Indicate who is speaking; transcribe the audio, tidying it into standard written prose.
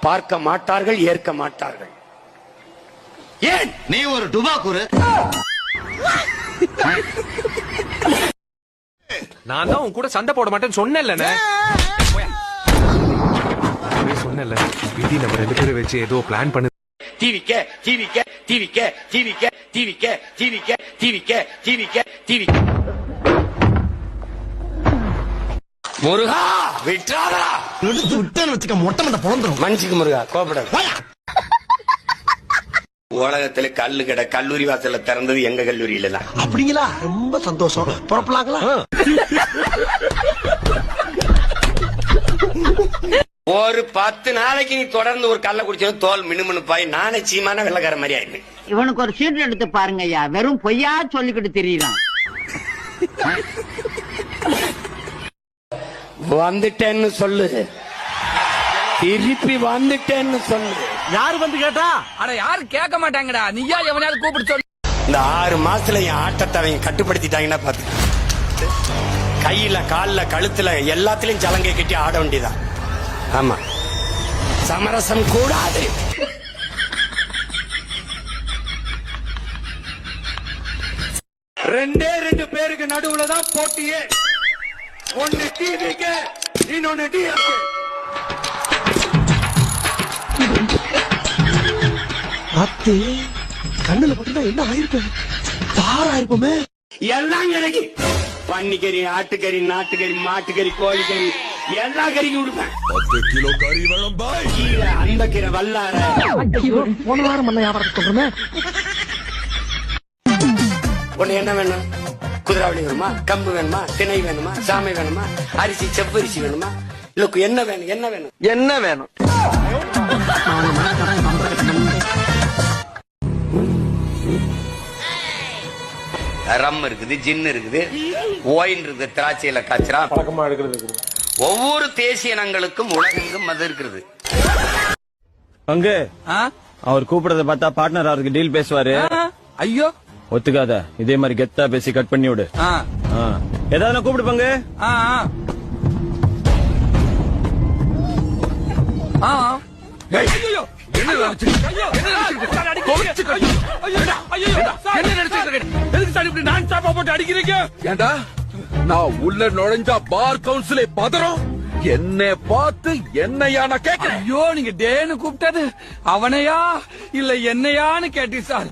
Speaker 1: பார்க்க மாட்டார்கள், ஏற்க மாட்டார்கள். ஏன்
Speaker 2: நீ ஒரு டுபாக்கூரு?
Speaker 3: நான் தான் உன் கூட சண்டை போட மாட்டேன்னு சொன்னேன்ல. சொன்னேன்ல, விதி நம்ம 2 பேரும் வச்சு ஏதோ பிளான் பண்ணு.
Speaker 1: டிவிக்க டிவிக்க டிவிக்க டிவிக்க டிவிக்க டிவிக்க டிவிக்க டிவிக்க டிவிக்க முருகா விட்டாரா
Speaker 2: விட்டேன்னு வச்சுக்க, மொட்டை மண்டை பொழந்துரும்.
Speaker 1: மனுஷிக்கு முருகா கோபப்படாது. உலகத்துல கல்லு கடை கல்லூரி வாசல்ல திறந்தது எங்க கல்லூரியில தான்.
Speaker 2: அப்படிங்களா? ரொம்ப சந்தோஷம். புறப்படலாங்களா?
Speaker 1: ஒரு 10 நாளைக்கு நீ தொடர்ந்து ஒரு கல்ல குடிச்சா தோல் மினுமினுப்பாய் நானே சீமான வெள்ளக்கார மாதிரி ஆயிடுவேன்.
Speaker 4: இவனுக்கு ஒரு சீட் எடுத்து பாருங்க ஐயா, வெறும் பொய்யா சொல்லிக்கிட்டு தெரியலாம்.
Speaker 1: வந்துட்டேன்னு சொல்லு, திருப்பி வந்துட்டேன்னு சொல்லு.
Speaker 2: யாரு வந்து கேட்டா?
Speaker 5: அட யாரும் கேட்க மாட்டாங்கடா, நீயா எவனாவது கூப்பிட்டு சொல்லு.
Speaker 1: இந்த 6 மாசத்துல என் ஆட்டத்தை அவங்க கட்டுப்படுத்திட்டாங்கன்னா பாத்து, கையில கால்ல கழுத்துல எல்லாத்திலயும் சலங்கை கட்டி ஆட வேண்டியதான். ஆமா, சமரசம் கூடாது. ரெண்டே 2 பேருக்கு நடுவுல தான் போட்டியே. ஒன்னு டிவிக்கு, இன்னொன்னு டிஎம்கே.
Speaker 2: அத்தி கண்ணுல பட்டுனா என்ன ஆயிருப்பேன்? தாரா இருப்போமே.
Speaker 1: எல்லாம் கிடைக்கு. பன்னிக்கறி, ஆட்டுக்கறி, நாட்டுக்கறி, மாட்டுக்கறி, கோழிக்கறி, எல்லா கறிக்கும் கொடுப்பேன்.
Speaker 6: 10 கிலோ கறி வேணும் பாய்.
Speaker 1: கீரை, அந்த கீரை, வல்லார.
Speaker 2: போன வாரம் மண்ண வியாபாரத்தை சொல்றேன்.
Speaker 1: உன்னை என்ன வேணும்? குதிராவளி வேணுமா? கம்பு வேணுமா? திணை வேணுமா? சாமை வேணுமா? அரிசி, செவ்வரிசி வேணுமா? இல்ல என்ன வேணும்? என்ன வேணும்?
Speaker 2: என்ன வேணும்?
Speaker 1: ரம் இருக்குது, ஜின் இருக்குது, ஓயின் இருக்குது, திராட்சையில காய்ச்சறான். ஒவ்வொரு தேசிய இனங்களுக்கும் உலகெங்கும் மது இருக்கிறது.
Speaker 7: பங்கு அவர் கூப்பிடுறத பார்த்தா பார்ட்னர் அவருக்கு டீல் பேசுவாரு.
Speaker 5: ஐயோ
Speaker 7: ஒத்துக்காத, இதே மாதிரி கெத்தா பேசி கட் பண்ணி விடு. ஏதாவது கூப்பிடு பங்கு.
Speaker 6: ஏண்டா நான் உள்ள நுழைஞ்சா பார் கவுன்சிலே பதறும். என்ன பார்த்து என்னையா நான் கேட்கிறேன்.
Speaker 5: ஐயோ, நீங்க டேன்னு கூப்பிட்டது அவனையா இல்ல என்னையான்னு கேட்டி சார்.